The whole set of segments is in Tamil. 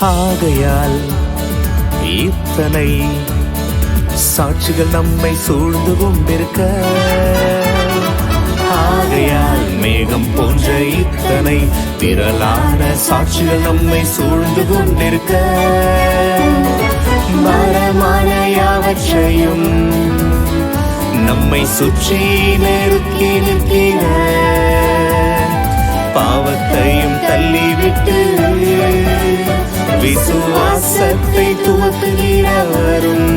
ஆகையால் இத்தனை சாட்சிகள் நம்மை சூழ்ந்து கொண்டிருக்க, ஆகையால் மேகம் போன்ற இத்தனை திரளான சாட்சிகள் நம்மை சூழ்ந்து கொண்டிருக்க, மரமான யாவற்றையும் நம்மை சுற்றி நெருக்கி நிற்கிற பாவத்தையும் தள்ளிவிட்டு விசுவாசத்தை துவக்குகிறவரும்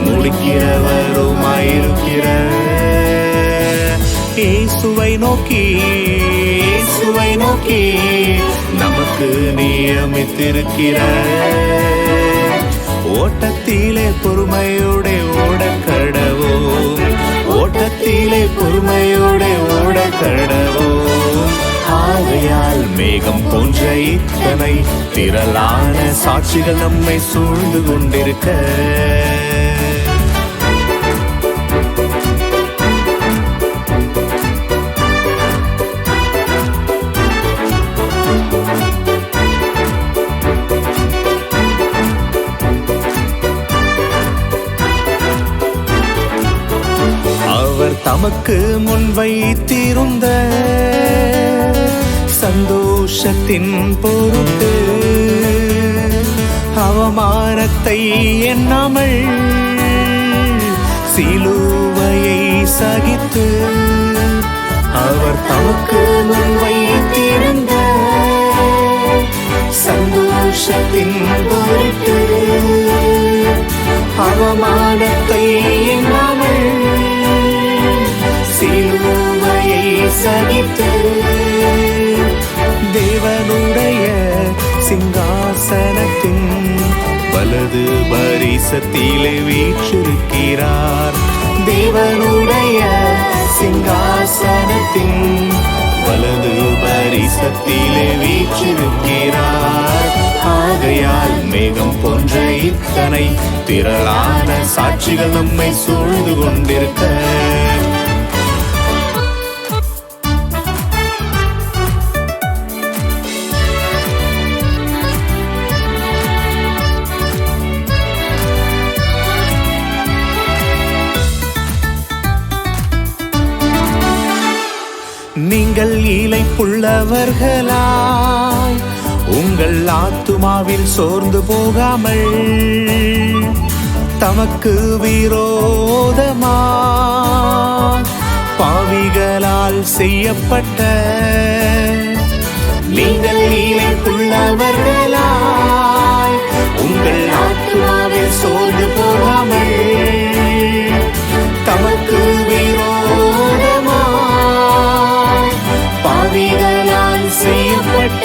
முடிக்கிறவருமாயிருக்கிற இயேசுவை நோக்கி நமக்கு நியமித்திருக்கிற ஓட்டத்திலே பொறுமையோടെ ஓடக்கடவோம், ஓட்டத்திலே பொறுமையோടെ ஓடக்கடவோம். ஆகையால் மேகம் போன்ற இத்தனை திரளான சாட்சிகள் நம்மை சூழ்ந்து கொண்டிருக்க, அவர் தமக்கு முன் வைத்திருந்த சந்தோஷத்தின் பொருட்டு அவமானத்தை எண்ணாமல் சிலுவையை சகித்து, அவர் தமக்கு முன் வைத்திருந்த சந்தோஷத்தின் பொருட்டு அவமானத்தை எண்ணாமல் சிலுவையை சகித்து தேவனுடைய சிங்காசனத்தின் வலது பரிசத்திலே வீற்றிருக்கிறார். தேவனுடைய சிங்காசனத்தின் வலது பரிசத்திலே வீற்றிருக்கிறார். ஆகையால் மேகம் போன்ற இத்தனை திரளான சாட்சிகள் நம்மை சூழ்ந்து கொண்டிருக்க, நீங்கள் இளைப்புள்ளவர்களாய் உங்கள் ஆத்துமாவில் சோர்ந்து போகாமல் தமக்கு விரோதமாய் பாவிகளால் செய்யப்பட்ட, நீங்கள் இளைப்புள்ளவர்களாய் உங்கள் ஆத்துமாவில் சோர்ந்து போகாமல் தமக்கு பாவிகளால் செய்யப்பட்ட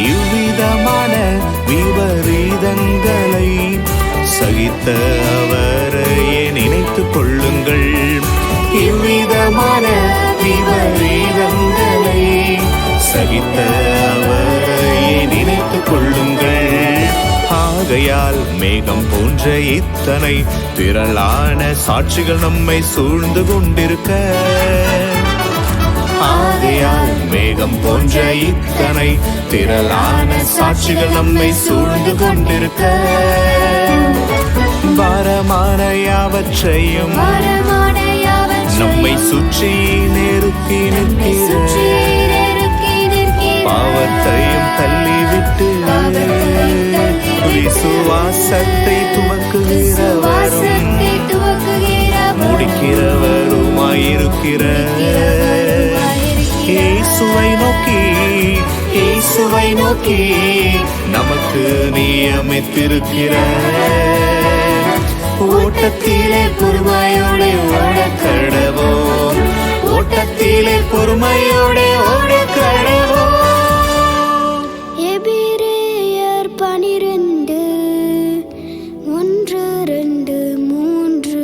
இவ்விதமான விபரீதங்களை சகித்த அவரையே நினைத்துக் கொள்ளுங்கள். இவ்விதமான விபரீதங்களை சகித்த அவரையே நினைத்துக் கொள்ளுங்கள். ஆகையால் மேகம் போன்ற இத்தனை திரளான சாட்சிகள் நம்மை சூழ்ந்து கொண்டிருக்க, ஆகையால் மேகம் போன்ற இத்தனை திரளான சாட்சிகள் நம்மை சூழ்ந்து கொண்டிருக்க, பாரமான யாவற்றையும் நம்மை சுற்றி நெருக்கி நிற்கிற பாவத்தையும் தள்ளிவிட்டு விசுவாசத்தை துவக்குகிறவரும் முடிக்கிறவருமாயிருக்கிற இயேசுவை நோக்கி நமக்கு நியமித்திருக்கிற ஓட்டத்திலே பொறுமையோടെ ஓடக்கடவோம், ஓட்டத்திலே பொறுமையோടെ ஓடக்கடவோம். எபிரேயர் 12:1-3.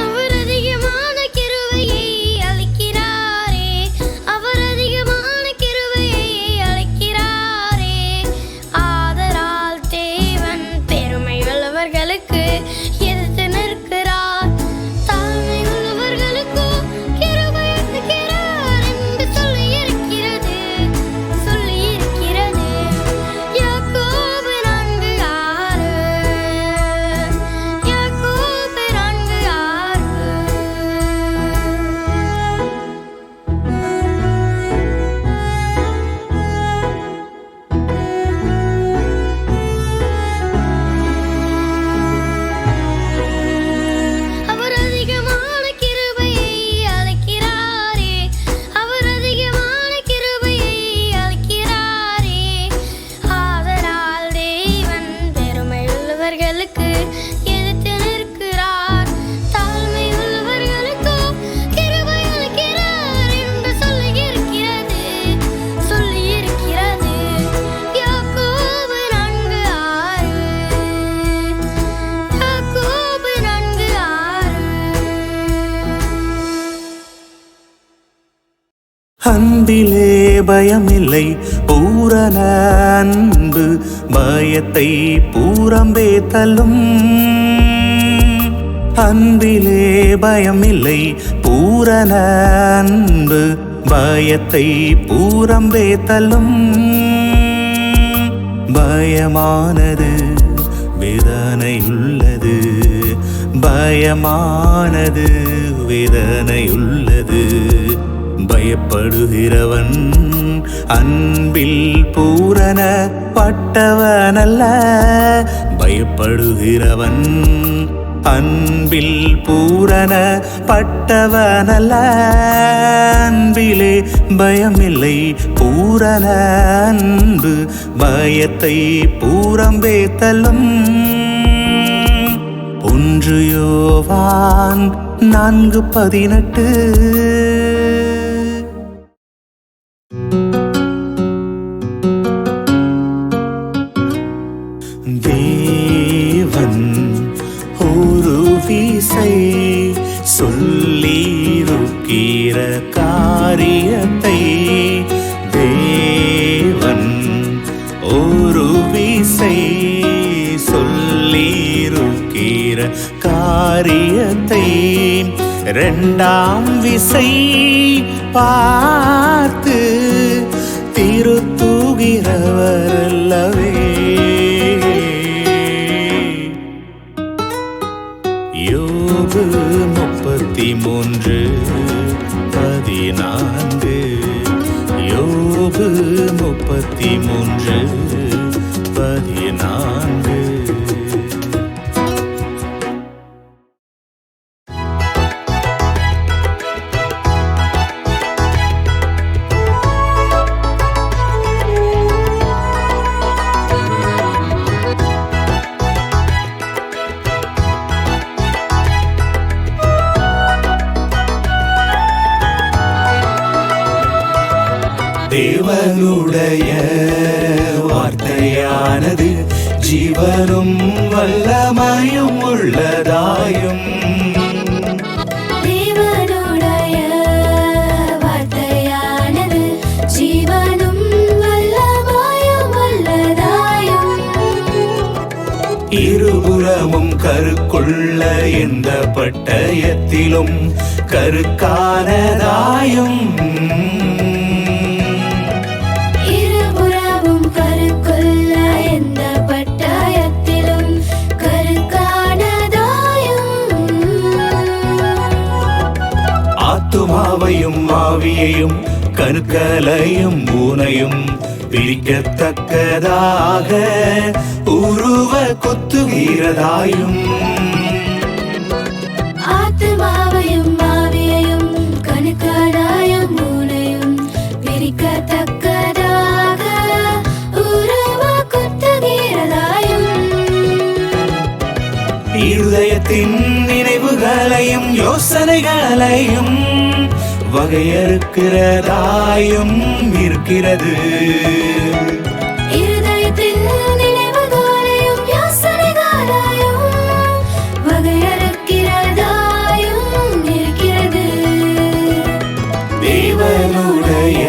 அவர் அன்பிலே பயமில்லை பூரண அன்பு பயத்தை பூரம்பே தள்ளும். அன்பிலே பயமில்லை பூரண அன்பு பயத்தை பூரம்பே தள்ளும். பயமானது வேதனையுள்ளது, பயமானது வேதனையுள்ளது. பயப்படுகிறவன் அன்பில் பூரண பட்டவனல்ல. பயப்படுகிறவன் அன்பில் பூரண பட்டவனல்ல. அன்பிலே பயமில்லை பூரண அன்பு பயத்தை பூரம்பே தள்ளும். 1 யோவான் 4:18. தேவன் ஒரு விசை சொல்லியிருக்கிற காரியத்தை, தேவன் ஒரு விசை சொல்லியிருக்கிற காரியத்தை 2ஆம் விசை பார்த்து திருத்துகிறவரல்லவே. யோபு 33:14. யோபு 33:14. தேவனுடைய வார்த்தையானது ஜீவனும் வல்லமையும் உள்ளதாயும். தேவனுடைய வார்த்தையானது ஜீவனும் வல்லமையும் உள்ளதாயும். இருபுறமும் கருக்குள்ள எந்த பட்டயத்திலும் கருக்கானதாயும். ஆத்துமாவையும் ஆவியையும் கணுக்களையும் ஊனையும் பிரிக்கத்தக்கதாக உருவ கொத்துகிறதாயும். ஆத்துமாவையும் ஆவியையும் கணுக்களையும் ஊனையும் பிரிக்கத்தக்கதாக உருவ கொத்துகிறதாயும். இருதயத்தின் நினைவுகளையும் யோசனைகளையும் வகையறுக்கிறதாயும் இருக்கிறது. இருதயத்தின் நினைவுகளையும் யோசனைகளையும் வகையறுக்கிறதாயும் இருக்கிறது. தேவனுடைய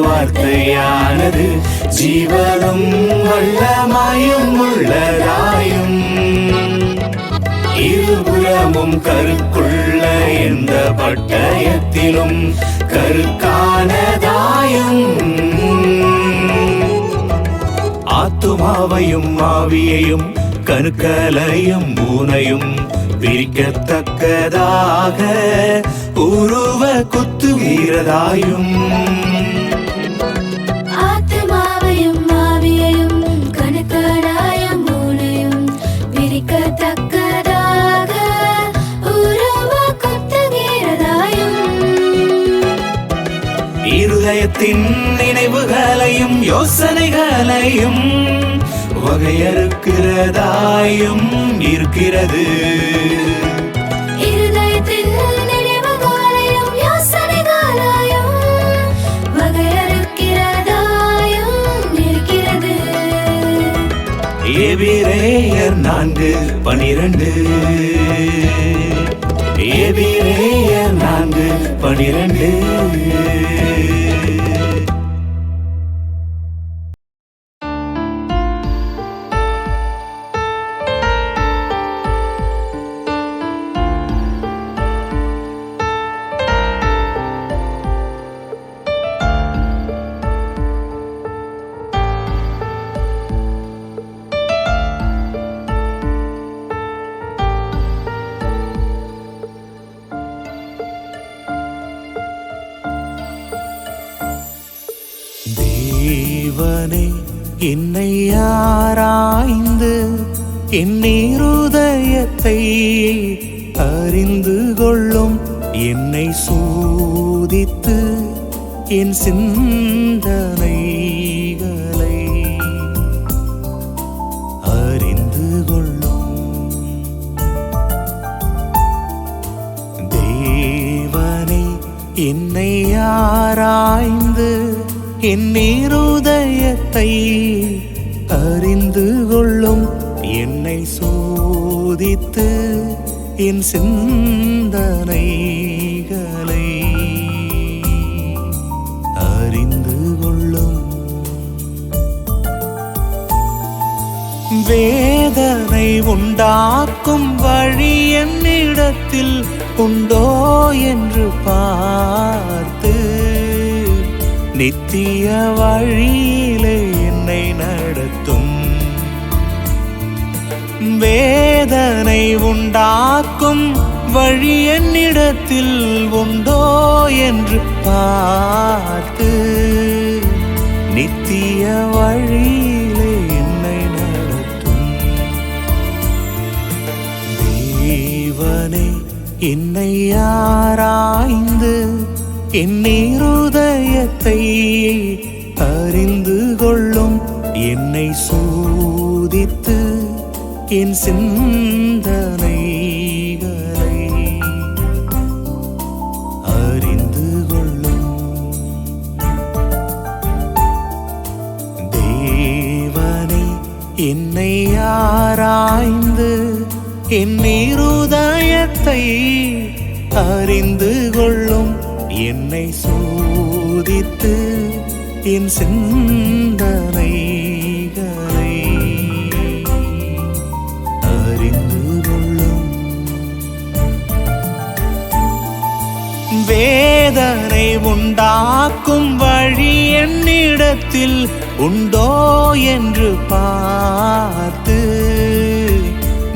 வார்த்தையானது ஜீவனும் வல்லமையும் உள்ளதாயும். இருபுறமும் கருக்குள்ள எந்த பட்டயத்திலும் கருக்கானதாயும். ஆத்துமாவையும் ஆவியையும் கணுக்களையும் ஊனையும் பிரிக்கத்தக்கதாக உருவ குத்துகிறதாயும். ஆத்துமாவையும் ஆவியையும் கணுக்களையும் ஊனையும் பிரிக்கத்தக்கதாக உருவ கொத்துகிறதாயும். இருதயத்தின் நினைவுகளையும் யோசனைகளையும் வகையறுக்கிறதாயும் இருக்கிறது. இருதயத்தின் நினைவுகளையும் யோசனைகளையும் வகையறுக்கிறதாயும் இருக்கிறது. எபிரேயர் 4:12. எபிரேயர் 4:12. தேவனே என்னை ஆராய்ந்து என் இருதயத்தை அறிந்து கொள்ளும், என்னை சோதித்து என் சிந்தனைகளை அறிந்து கொள்ளும். தேவனே என்னை ஆராய்ந்து என் இருதயத்தை அறிந்து கொள்ளும், என்னை சோதித்து என் சிந்தனைகளை அறிந்து கொள்ளும். வேதனை உண்டாக்கும் வழி என்னிடத்தில் உண்டோ என்று பார்த்து நித்திய வழியிலே என்னை நடத்தும். வேதனை உண்டாக்கும் வழி என்னிடத்தில் உண்டோ என்று பார்த்து நித்திய வழியிலே என்னை நடத்தும். தேவனே என்னை ஆராய்ந்து என் இருதயத்தை அறிந்து கொள்ளும், என்னை சோதித்து என் சிந்தனைகளை அறிந்து கொள்ளும். தேவனே என்னை ஆராய்ந்து என் இருதயத்தை அறிந்து கொள்ளும், என்னை சோதித்து என் சிந்தனைகளை அறிந்து கொள்ளும். வேதனை உண்டாக்கும் வழி என்னிடத்தில் உண்டோ என்று பார்த்து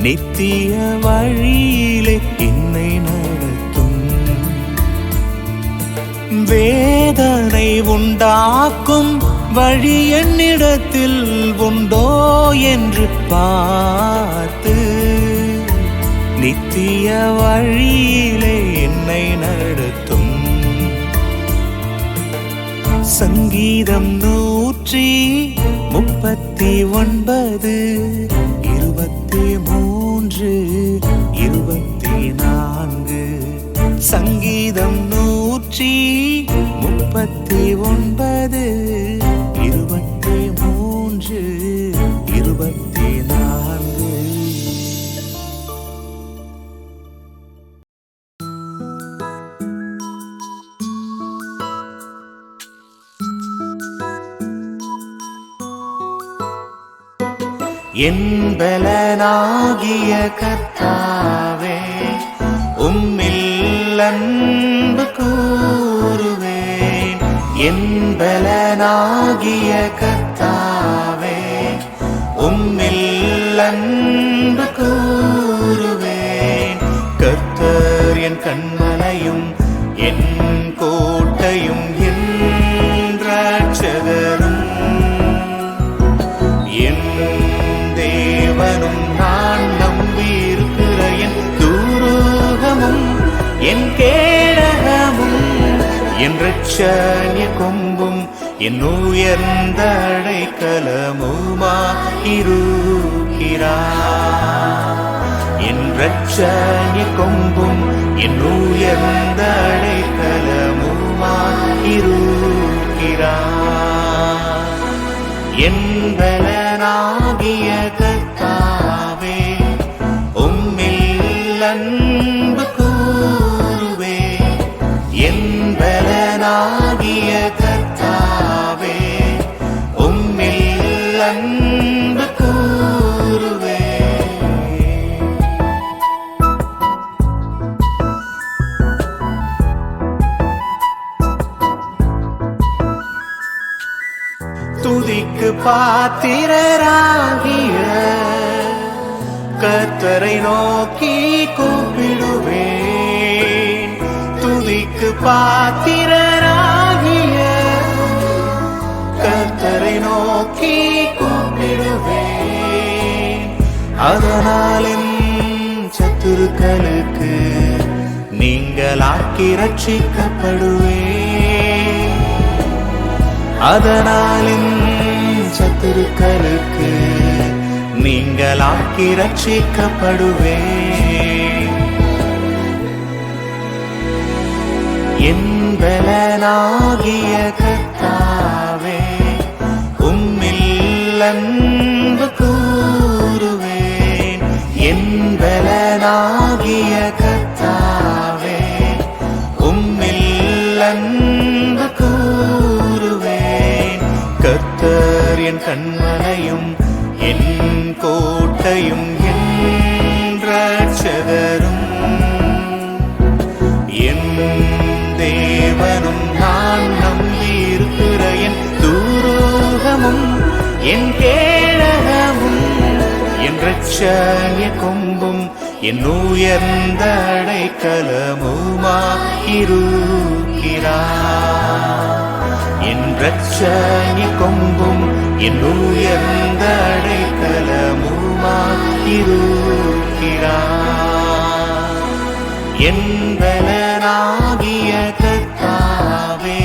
நித்திய வழியிலே என்னை நடத்தும். வேதனை உண்டாக்கும் வழி என்னிடத்தில் உண்டோ என்று பார்த்து நித்திய வழியிலே என்னை நடத்தும். சங்கீதம் 139 23 24. சங்கீதம் 139 23 24. என் பலனாகிய கர்த்தாவே, உம்மில் அன்பு கூறுவேன். என் பலனாகிய கர்த்தாவே, உம்மில் அன்பு கூறுவேன். கர்த்தர் என் கண்மலையும் என் கோட்டையும் என் இரட்சகரும் என் தேவனும் நான் நம்பியிருக்கிற என் துருகமும் என் கேடகமும் என் இரட்சணிய கொம்பும் என் உயர்ந்த அடைக்கலமுமாயிருக்கிறார். என் இரட்சணிய கொம்பும் என் உயர்ந்த அடைக்கலமுமாயிருக்கிறார். என் பலனாகிய கர்த்தாவே, உம்மில் அன்பு கூறுவேன். என் பலனாகிய கர்த்தாவே, உம்மில் அன்பு கூறுவேன். துதிக்கு பாத்திரராகிய கர்த்தரை நோக்கி கூப்பிடுவேன். துதிக்கு பாத்திரராகிய கர்த்தரை நோக்கி நோக்கி கூப்பிடுவேன். அதனால் என் சத்துருக்களுக்கு நீங்களாக்கி ரட்சிக்கப்படுவேன். அதனால் என் சத்துருக்களுக்கு நீங்களாக்கி ரட்சிக்கப்படுவேன். என் பலனாகிய கர்த்தாவே உம்மில் அன்பு கூறுவேன். என் பலனாகிய கர்த்தாவே உம்மில் அன்பு கூறுவேன். கர்த்தர் என் கண்மலையும் என் கோட்டையும் என் இரட்சகரும் என் தேவனும் நான் நம்பியிருக்கிற என் துரோகமும் என் கேடகமும் என் இரட்சணிய கொம்பும் என் உயர்ந்த அடைக்கலமுமாயிருக்கிறார். என் இரட்சணிய கொம்பும் என் உயர்ந்த அடைக்கலமுமாயிருக்கிறார். என் பலனாகிய கர்த்தாவே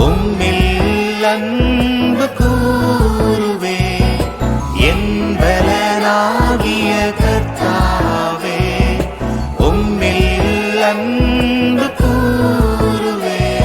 உம்மில் அன்பு கூறுவேன். என் பலனாகிய கர்த்தாவே உம்மில் அன்பு கூறுவேன்.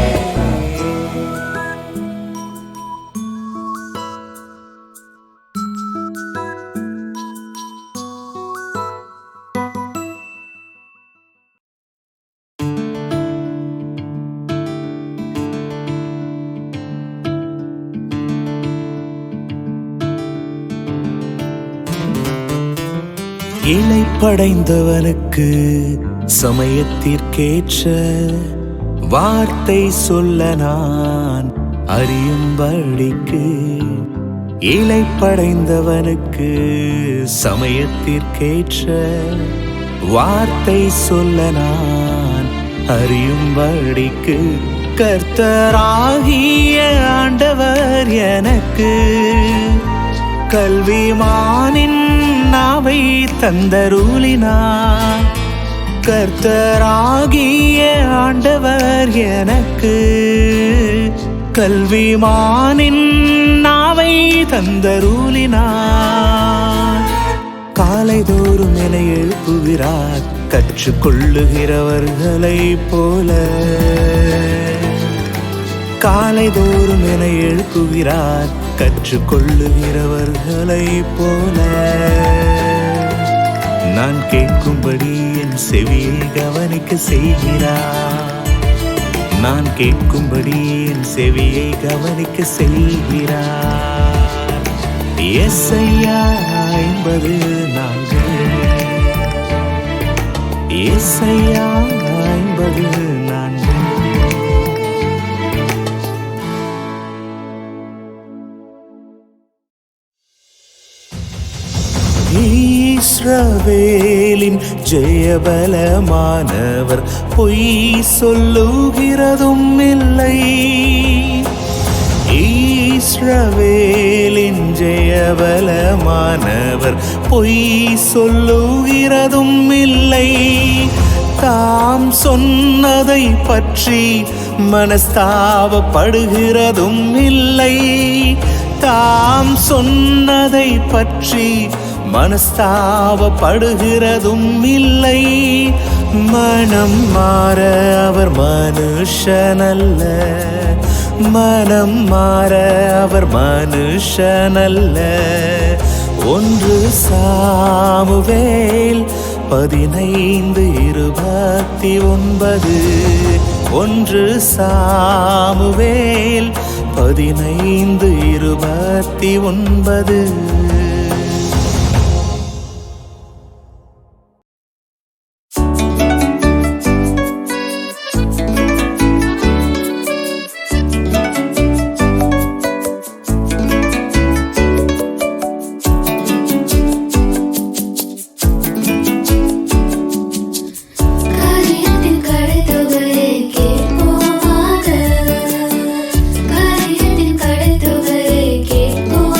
இளைப்படைந்தவனுக்கு சமயத்திற்கேற்ற வார்த்தை சொல்ல நான் அறியும்படிக்கு. இளைப்படைந்தவனுக்கு சமயத்திற்கேற்ற வார்த்தை சொல்ல நான் அறியும்படிக்கு. கர்த்தராகிய ஆண்டவர் எனக்கு கல்விமானின் நாவை தந்தருளினார். கர்த்தராகிய ஆண்டவர் எனக்கு கல்விமானின் நாவை தந்தருளினார். காலைதோறும் என்னை எழுப்புகிறார் கற்றுக்கொள்ளுகிறவர்களைப் போல. காலைதோறும் என்னை எழுப்புகிறார் கற்றுக்கொள்ளுகிறவர்களைப் போல. நான் கேட்கும்படி என் செவியை கவனிக்க செய்கிறார். நான் கேட்கும்படி என் செவியை கவனிக்க செய்கிறார். ஏசாயா 50:4. ஏசாயா 50:4. இஸ்ரவேலின் ஜெயபலமானவர் பொய் சொல்லுகிறதும் இல்லை. இஸ்ரவேலின் ஜெயபலமானவர் பொய் சொல்லுகிறதும் இல்லை. தாம் சொன்னதை பற்றி மனஸ்தாபப்படுகிறதும் இல்லை. தாம் சொன்னதை பற்றி மனஸ்தாபப்படுகிறதும் இல்லை. மனம் மாற அவர் மனுஷனல்ல. மனம் மாற அவர் மனுஷனல்ல. 1 சாமுவேல் 15:29. 1 சாமுவேல் 15:29. காரியத்தின் கடைத்தொகை கேட்போமாக.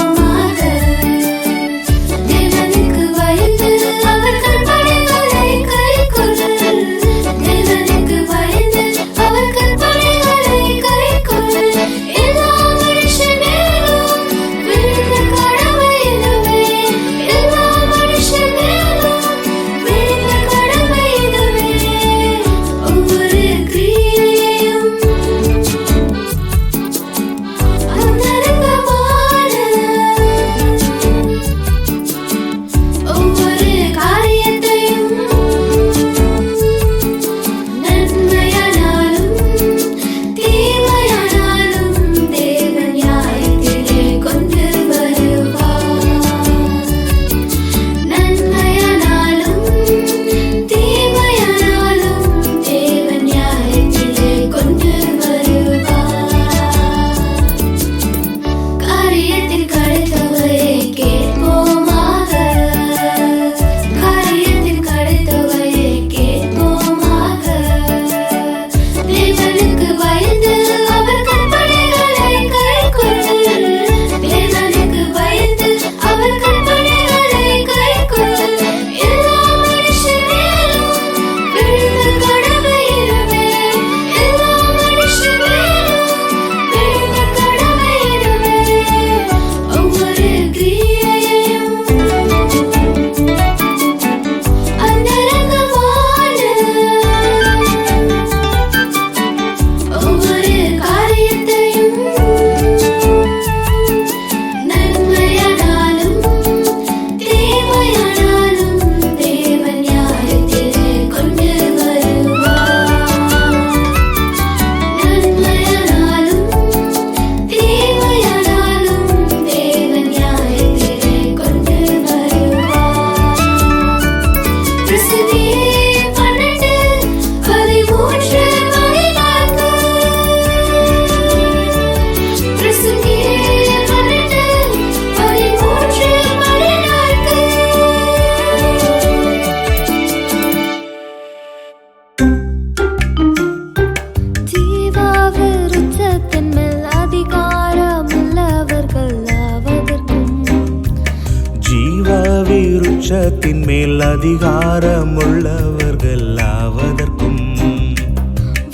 விருட்சத்தின் மேல் அதிகாரம் உள்ளவர்கள் ஆவதற்கும்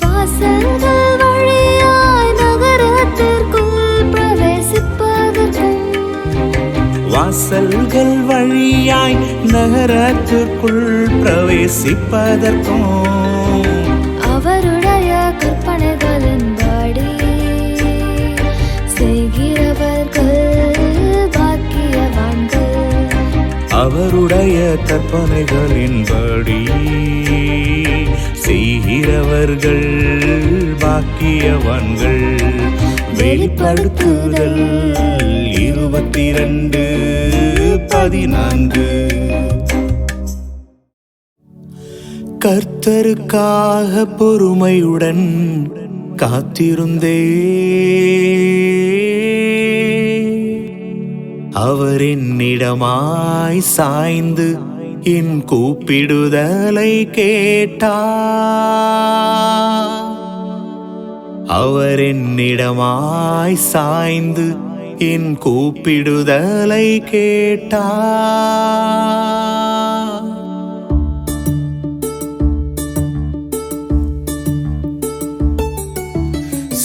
வாசல்கள் வழியாய் நகரத்திற்குள் பிரவேசிப்பதற்கும் வாசல்கள் வழியாய் நகரத்திற்குள் பிரவேசிப்பதற்கும் அவருடைய கற்பனைகளின்படி செய்கிறவர்கள் பாக்கியவான்கள். அவருடைய கற்பனைகளின்படி செய்கிறவர்கள் பாக்கியவான்கள். வெளிப்படுத்துதல் 22:14. கர்த்தருக்காக பொறுமையுடன் காத்திருந்தே அவர் என்னிடமாய் சாய்ந்து என் கூப்பிடுதலை கேட்டார். அவர் என்னிடமாய் சாய்ந்து என் கூப்பிடுதலை கேட்டார்.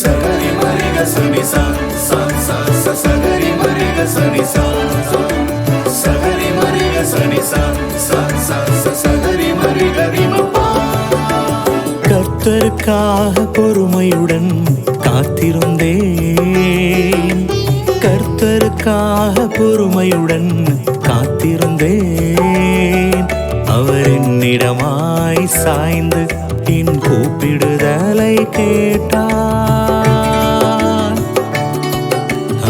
சகரி மரிக சனி சா சா சா சா சகரி மரிக சனி சா சகரி மரிக சனி சா சா சா சா சகரி மரிக ரிமபா. கர்த்தருக்காக பொறுமையுடன் காத்திருந்தேன். கர்த்தருக்காக பொறுமையுடன் காத்திருந்தேன். அவர் என்னிடமாய் சாய்ந்து என் கூப்பிடுதலை கேட்டார்.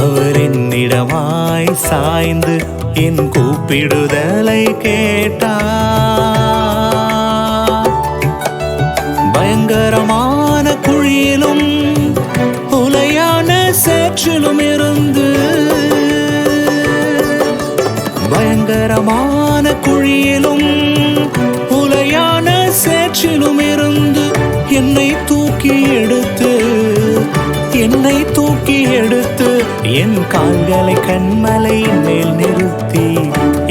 அவர் என்னிடமாய் சாய்ந்து என் கூப்பிடுதலை கேட்டார். பயங்கரமான குழியிலும் உலையான சேற்றிலும் இருந்து பயங்கரமான குழியிலும் உலையான சேற்றிலும் இருந்து என்னை தூக்கி எடுத்து என் கால்களை கண்மலையின் மேல் நிறுத்தி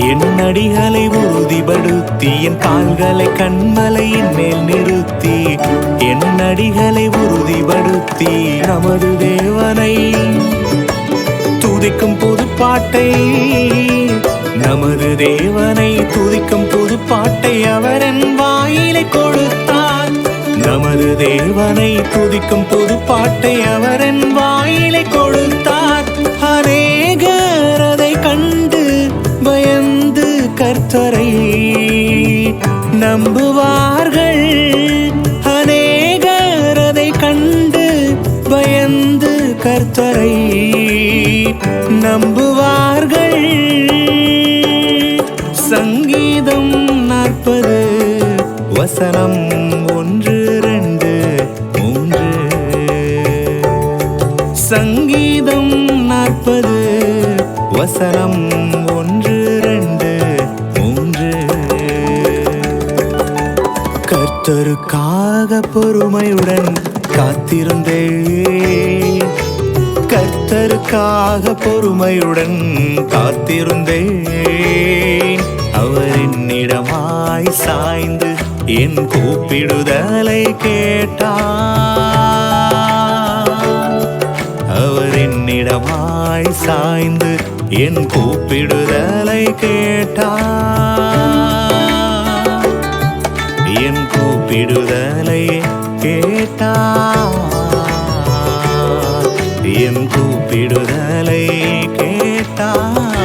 என் அடிகளை உறுதிப்படுத்தி என் கால்களை கண்மலையின் மேல் நிறுத்தி என் அடிகளை உறுதிப்படுத்தி நமது தேவனை துதிக்கும் புதுப்பாட்டை நமது தேவனை துதிக்கும் புதுப்பாட்டை அவர் என் வாயிலை கொடுத்தார். நமது தேவனை துதிக்கும் புதுப்பாட்டை அவர் என் வாயிலை கொடுத்தார். அநேகர் அதை கண்டு பயந்து கர்த்தரை நம்புவார்கள். அநேகர் அதை கண்டு பயந்து கர்த்தரை நம்புவார்கள். சங்கீதம் 40:1-2-3. சங்கீதம் 40:1-2-3. கர்த்தருக்காக பொறுமையுடன் காத்திருந்தேன். கர்த்தருக்காக பொறுமையுடன் காத்திருந்தேன். அவர் என்னிடமாய் சாய்ந்து என் கூப்பிடுதலை கேட்டார். அவர் என்னிடமாய் சாய்ந்து என் கூப்பிடுதலை கேட்டார். என் கூப்பிடுதலை கேட்டார். என் கூப்பிடுதலை கேட்டார்.